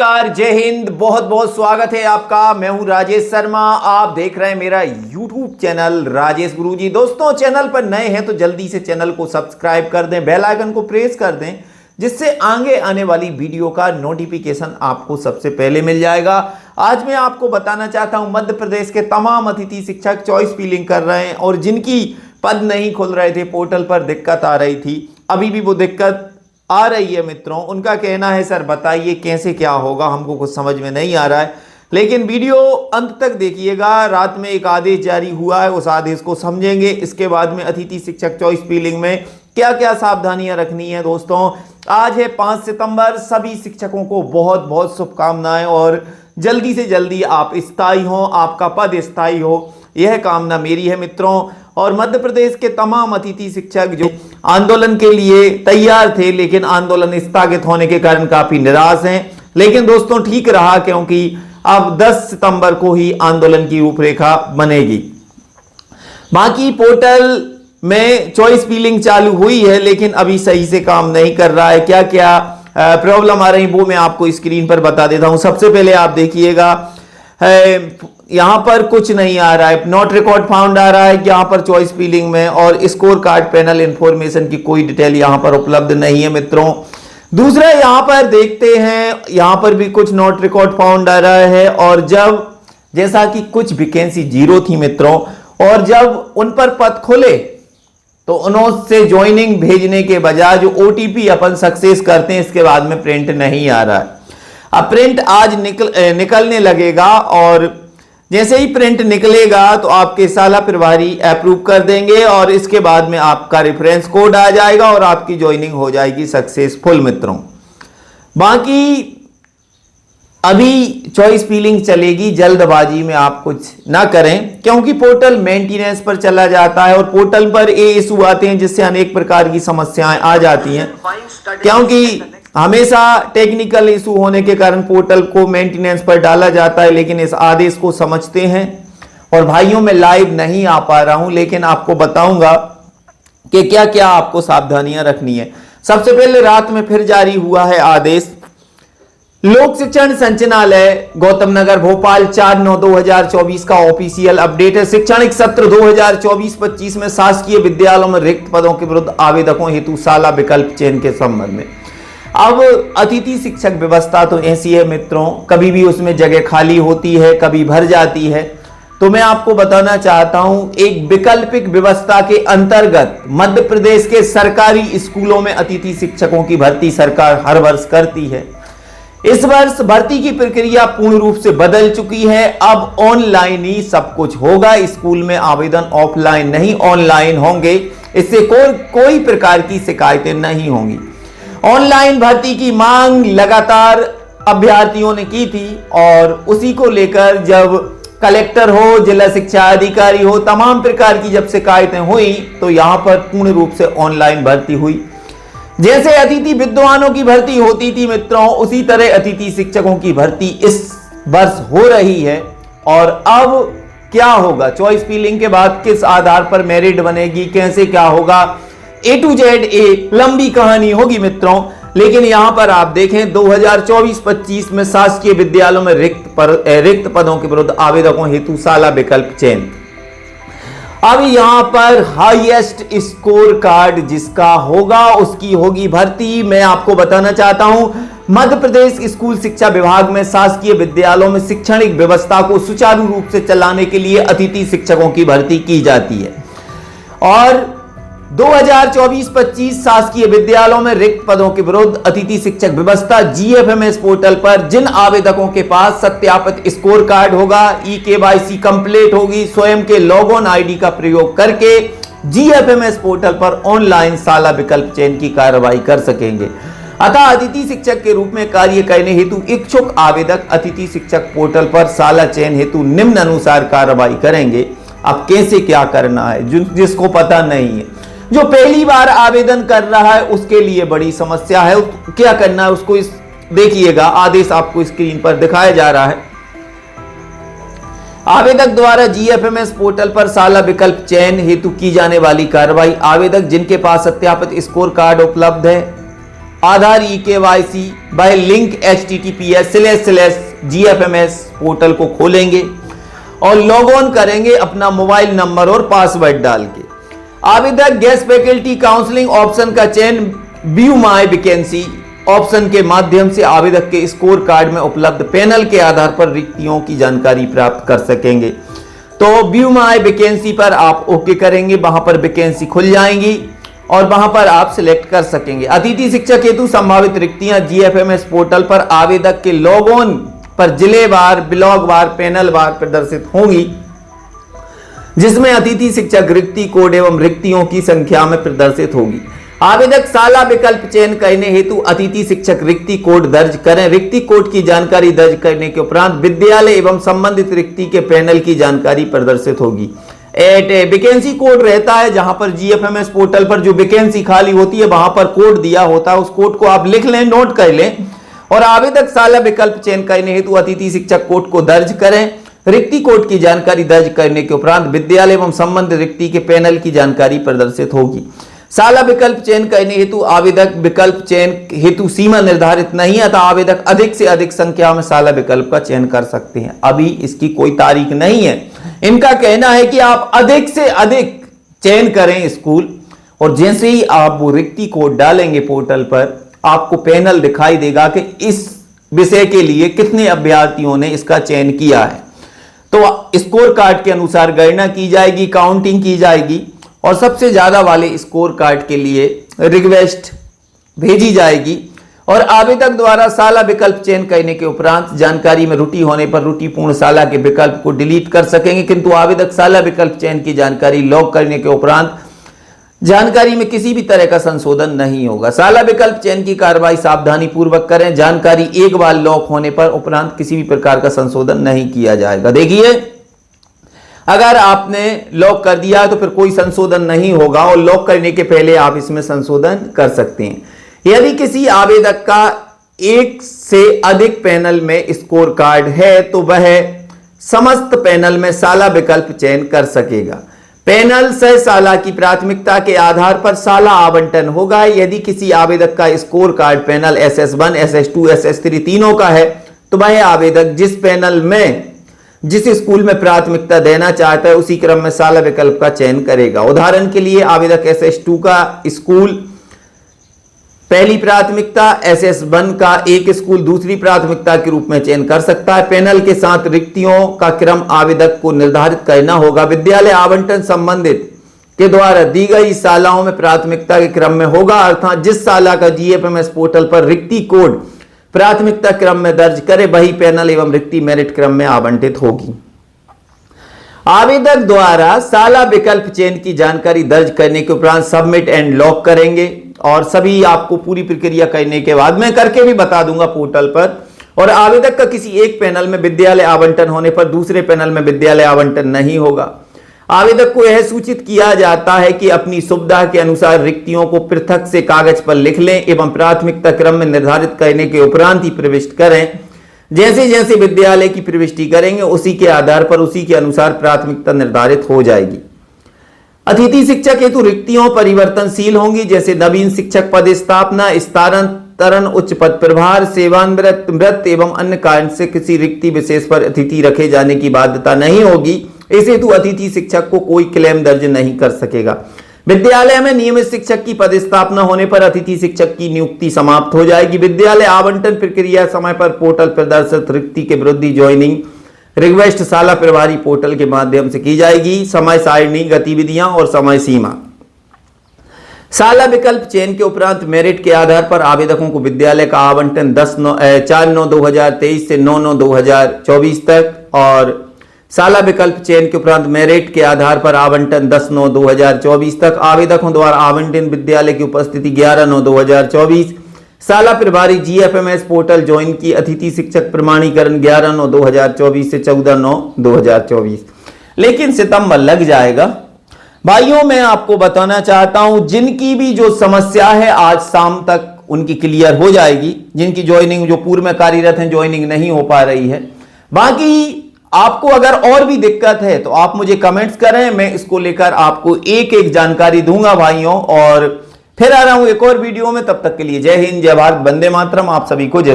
नमस्कार, जय हिंद। बहुत बहुत स्वागत है आपका। मैं हूं राजेश शर्मा। आप देख रहे हैं मेरा YouTube चैनल राजेश गुरुजी। दोस्तों, चैनल पर नए हैं तो जल्दी से चैनल को सब्सक्राइब कर दें, बेल आइकन को प्रेस कर दें, जिससे आगे आने वाली वीडियो का नोटिफिकेशन आपको सबसे पहले मिल जाएगा। आज मैं आपको बताना चाहता हूं, मध्य प्रदेश के तमाम अतिथि शिक्षक चॉइस फिलिंग कर रहे हैं और जिनकी पद नहीं खुल रहे थे, पोर्टल पर दिक्कत आ रही थी, अभी भी वो दिक्कत आ रही है मित्रों। उनका कहना है, सर बताइए कैसे क्या होगा, हमको कुछ समझ में नहीं आ रहा है। लेकिन वीडियो अंत तक देखिएगा। रात में एक आदेश जारी हुआ है, उस आदेश को समझेंगे। इसके बाद में अतिथि शिक्षक चॉइस फिलिंग में क्या क्या सावधानियां रखनी है। दोस्तों, आज है 5 सितंबर। सभी शिक्षकों को बहुत बहुत शुभकामनाएं और जल्दी से जल्दी आप स्थायी हो, आपका पद स्थायी हो, यह कामना मेरी है मित्रों। और मध्य प्रदेश के तमाम अतिथि शिक्षक जो आंदोलन के लिए तैयार थे, लेकिन आंदोलन स्थगित होने के कारण काफी निराश हैं। लेकिन दोस्तों, ठीक रहा, क्योंकि अब 10 सितंबर को ही आंदोलन की रूपरेखा बनेगी। बाकी पोर्टल में चॉइस फिलिंग चालू हुई है, लेकिन अभी सही से काम नहीं कर रहा है। क्या क्या प्रॉब्लम आ रही वो मैं आपको स्क्रीन पर बता देता हूं। सबसे पहले आप देखिएगा, यहां पर कुछ नहीं आ रहा है, नॉट रिकॉर्ड फाउंड आ रहा है यहां पर चॉइस फिलिंग में, और स्कोर कार्ड पैनल इंफॉर्मेशन की कोई डिटेल यहां पर उपलब्ध नहीं है मित्रों। दूसरा, यहां पर देखते हैं, यहां पर भी कुछ नॉट रिकॉर्ड फाउंड आ रहा है। और जब जैसा कि कुछ वैकेंसी 0 थी मित्रों, और जब उन पर पद खुले तो उनसे ज्वाइनिंग भेजने के बजाय जो OTP अपन सक्सेस करते हैं, इसके बाद में प्रिंट नहीं आ रहा है। अब प्रिंट आज निकलने लगेगा, और जैसे ही प्रिंट निकलेगा तो आपके साला प्रभारी अप्रूव कर देंगे, और इसके बाद में आपका रेफरेंस कोड आ जाएगा और आपकी ज्वाइनिंग हो जाएगी सक्सेसफुल मित्रों। बाकी अभी चॉइस फिलिंग चलेगी, जल्दबाजी में आप कुछ ना करें, क्योंकि पोर्टल मेंटेनेंस पर चला जाता है और पोर्टल पर ये इशू आते हैं जिससे अनेक प्रकार की समस्याएं आ जाती हैं। क्योंकि हमेशा टेक्निकल इशू होने के कारण पोर्टल को मेंटेनेंस पर डाला जाता है, लेकिन इस आदेश को समझते हैं। और भाइयों, मैं लाइव नहीं आ पा रहा हूं, लेकिन आपको बताऊंगा कि क्या क्या आपको सावधानियां रखनी है। सबसे पहले, रात में फिर जारी हुआ है आदेश। लोक शिक्षण संचालनालय गौतम नगर भोपाल 4/9/2024 का ऑफिशियल अपडेट है। शैक्षणिक सत्र 2024-25 में शासकीय विद्यालयों में रिक्त पदों के विरुद्ध आवेदकों हेतु साला विकल्प चयन के संबंध में। अब अतिथि शिक्षक व्यवस्था तो ऐसी है मित्रों, कभी भी उसमें जगह खाली होती है, कभी भर जाती है। तो मैं आपको बताना चाहता हूं, एक वैकल्पिक व्यवस्था के अंतर्गत मध्य प्रदेश के सरकारी स्कूलों में अतिथि शिक्षकों की भर्ती सरकार हर वर्ष करती है। इस वर्ष भर्ती की प्रक्रिया पूर्ण रूप से बदल चुकी है। अब ऑनलाइन ही सब कुछ होगा। स्कूल में आवेदन ऑफलाइन नहीं, ऑनलाइन होंगे। इससे कोई प्रकार की शिकायतें नहीं होंगी। ऑनलाइन भर्ती की मांग लगातार अभ्यर्थियों ने की थी, और उसी को लेकर जब कलेक्टर हो, जिला शिक्षा अधिकारी हो, तमाम प्रकार की जब शिकायतें हुई तो यहां पर पूर्ण रूप से ऑनलाइन भर्ती हुई। जैसे अतिथि विद्वानों की भर्ती होती थी मित्रों, उसी तरह अतिथि शिक्षकों की भर्ती इस वर्ष हो रही है। और अब क्या होगा, चॉइस फिलिंग के बाद किस आधार पर मेरिट बनेगी, कैसे क्या होगा, A to Z एक लंबी कहानी होगी मित्रों। लेकिन यहां पर आप देखें, 2024-25 में शासकीय विद्यालयों में रिक्त पदों के विरुद्ध आवेदकों हेतु साला विकल्प चयन। अब यहां पर हाईएस्ट स्कोर कार्ड जिसका होगा उसकी होगी भर्ती। मैं आपको बताना चाहता हूं, मध्य प्रदेश स्कूल शिक्षा विभाग में शासकीय विद्यालयों में शैक्षणिक व्यवस्था को सुचारू रूप से चलाने के लिए अतिथि शिक्षकों की भर्ती की जाती है। और 2024-25 शासकीय विद्यालयों में रिक्त पदों के विरुद्ध अतिथि शिक्षक व्यवस्था GFMS पोर्टल पर जिन आवेदकों के पास सत्यापित स्कोर कार्ड होगा, eKYC कंप्लीट होगी, स्वयं के लॉग ऑन ID का प्रयोग करके GFMS पोर्टल पर ऑनलाइन साला विकल्प चयन की कार्रवाई कर सकेंगे। अतः अतिथि शिक्षक के रूप में कार्य करने हेतु इच्छुक आवेदक अतिथि शिक्षक पोर्टल पर साला चयन हेतु निम्न अनुसार कार्रवाई करेंगे। अब कैसे क्या करना है, जिसको पता नहीं है, जो पहली बार आवेदन कर रहा है उसके लिए बड़ी समस्या है। क्या करना है उसको देखिएगा, आदेश आपको स्क्रीन पर दिखाया जा रहा है। आवेदक द्वारा GFMS पोर्टल पर साला विकल्प चयन हेतु की जाने वाली कार्रवाई, आवेदक जिनके पास सत्यापित स्कोर कार्ड उपलब्ध है आधार eKYC bye link https://gfms portal को खोलेंगे और लॉग ऑन करेंगे अपना मोबाइल नंबर और पासवर्ड डाल के। आवेदक गेस्ट फैकल्टी काउंसलिंग ऑप्शन का चयन व्यू माय वैकेंसी ऑप्शन के माध्यम से आवेदक के स्कोर कार्ड में उपलब्ध पैनल के आधार पर रिक्तियों की जानकारी प्राप्त कर सकेंगे। तो व्यू माय वैकेंसी पर आप ओके करेंगे, वहां पर वैकेंसी खुल जाएंगी और वहां पर आप सिलेक्ट कर सकेंगे। अतिथि शिक्षक हेतु संभावित रिक्तियां जीएफएमएस पोर्टल पर आवेदक के लॉग ऑन पर जिलेवार, ब्लॉक वार, पैनल वार प्रदर्शित होंगी, जिसमें अतिथि शिक्षक रिक्ति कोड एवं रिक्तियों की संख्या में प्रदर्शित होगी। आवेदक साला विकल्प चयन करने हेतु अतिथि शिक्षक रिक्ति कोड दर्ज करें। रिक्ति कोड की जानकारी दर्ज करने के उपरांत विद्यालय एवं संबंधित रिक्ति के पैनल की जानकारी प्रदर्शित होगी। वैकेंसी कोड रहता है, जहां पर जीएफएमएस पोर्टल पर जो वैकेंसी खाली होती है वहां पर कोड दिया होता है, उस कोड को आप लिख लें, नोट कर लें और आवेदक साला विकल्प चयन करने हेतु अतिथि शिक्षक कोड को दर्ज करें। रिक्ति कोड की जानकारी दर्ज करने के उपरांत विद्यालय एवं संबंधित रिक्ति के पैनल की जानकारी प्रदर्शित होगी। साला विकल्प चयन करने हेतु आवेदक विकल्प चयन हेतु सीमा निर्धारित नहीं है, अतः आवेदक अधिक से अधिक संख्या में साला विकल्प का चयन कर सकते हैं। अभी इसकी कोई तारीख नहीं है। इनका कहना है कि आप अधिक से अधिक चयन करें स्कूल, और जैसे ही आप वो रिक्ति कोड डालेंगे पोर्टल पर आपको पैनल दिखाई देगा कि इस विषय के लिए कितने अभ्यर्थियों ने इसका चयन किया है। तो स्कोर कार्ड के अनुसार गणना की जाएगी, काउंटिंग की जाएगी और सबसे ज्यादा वाले स्कोर कार्ड के लिए रिक्वेस्ट भेजी जाएगी और आवेदक द्वारा साला विकल्प चयन करने के उपरांत जानकारी में त्रुटि होने पर त्रुटिपूर्ण साला के विकल्प को डिलीट कर सकेंगे। किंतु आवेदक साला विकल्प चयन की जानकारी लॉक करने के उपरांत जानकारी में किसी भी तरह का संशोधन नहीं होगा। साला विकल्प चयन की कार्रवाई सावधानी पूर्वक करें। जानकारी एक बार लॉक होने पर उपरांत किसी भी प्रकार का संशोधन नहीं किया जाएगा। देखिए, अगर आपने लॉक कर दिया तो फिर कोई संशोधन नहीं होगा और लॉक करने के पहले आप इसमें संशोधन कर सकते हैं। यदि किसी आवेदक का एक से अधिक पैनल में स्कोर कार्ड है तो वह समस्त पैनल में साला विकल्प चयन कर सकेगा। पैनल सह साला की प्राथमिकता के आधार पर साला आवंटन होगा। यदि किसी आवेदक का score card panel SS1, SS2, SS3 तीनों का है तो वह आवेदक जिस स्कूल में प्राथमिकता देना चाहता है उसी क्रम में साला विकल्प का चयन करेगा। उदाहरण के लिए आवेदक SS2 का स्कूल पहली प्राथमिकता, SS1 का एक स्कूल दूसरी प्राथमिकता के रूप में चयन कर सकता है। पैनल के साथ रिक्तियों का क्रम आवेदक को निर्धारित करना होगा। विद्यालय आवंटन संबंधित के द्वारा दी गई सालाओं में प्राथमिकता के क्रम में होगा, अर्थात जिस साला का जीएफएमएस पोर्टल पर रिक्ति कोड प्राथमिकता क्रम में दर्ज करे वही पैनल एवं रिक्ति मेरिट क्रम में आवंटित होगी। आवेदक द्वारा साला विकल्प चयन की जानकारी दर्ज करने के उपरांत सबमिट एंड लॉक करेंगे और सभी आपको पूरी प्रक्रिया करने के बाद मैं करके भी बता दूंगा पोर्टल पर। और आवेदक का किसी एक पैनल में विद्यालय आवंटन होने पर दूसरे पैनल में विद्यालय आवंटन नहीं होगा। आवेदक को यह सूचित किया जाता है कि अपनी सुविधा के अनुसार रिक्तियों को पृथक से कागज पर लिख लें एवं प्राथमिकता क्रम में निर्धारित करने के उपरांत ही प्रविष्ट करें। जैसे जैसे विद्यालय की प्रविष्टि करेंगे उसी के आधार पर उसी के अनुसार प्राथमिकता निर्धारित हो जाएगी। अतिथि शिक्षक हेतु रिक्तियों परिवर्तनशील होंगी, जैसे नवीन शिक्षक पद स्थापना, स्थानांतरण, उच्च पद प्रभार, सेवानिवृत्त, मृत्यु एवं अन्य कारण से किसी रिक्ति विशेष पर अतिथि रखे जाने की बाध्यता नहीं होगी। इस हेतु अतिथि शिक्षक को कोई क्लेम दर्ज नहीं कर सकेगा। विद्यालय में नियमित शिक्षक की पदस्थापना होने पर अतिथि शिक्षक की नियुक्ति समाप्त हो जाएगी। विद्यालय आवंटन प्रक्रिया समय पर पोर्टल प्रदर्शित रिक्ति के विरुद्ध ज्वाइनिंग रिक्वेस्ट साला प्रभारी पोर्टल के माध्यम से की जाएगी। समय सारणी, गतिविधियां और समय सीमा। साला विकल्प चयन के उपरांत मेरिट के आधार पर आवेदकों को विद्यालय का आवंटन 4/9/2023 से 9/9/2024 तक और साला विकल्प चयन के उपरांत मेरिट के आधार पर आवंटन 10/9/2024 तक। आवेदकों द्वारा आवंटन विद्यालय की उपस्थिति 11/9/2024। साला प्रभारी जीएफएमएस पोर्टल ज्वाइन की अतिथि शिक्षक प्रमाणीकरण 11/9/2024 से 14/9/2024। लेकिन सितंबर लग जाएगा। भाइयों, मैं आपको बताना चाहता हूं जिनकी भी जो समस्या है आज शाम तक उनकी क्लियर हो जाएगी। जिनकी ज्वाइनिंग, जो पूर्व में कार्यरत हैं, ज्वाइनिंग नहीं हो पा रही है। बाकी आपको अगर और भी दिक्कत है तो आप मुझे कमेंट्स करें, मैं इसको लेकर आपको एक एक जानकारी दूंगा भाइयों। और फिर आ रहा हूं एक और वीडियो में, तब तक के लिए जय हिंद, जय भारत, वंदे मातरम। आप सभी को जय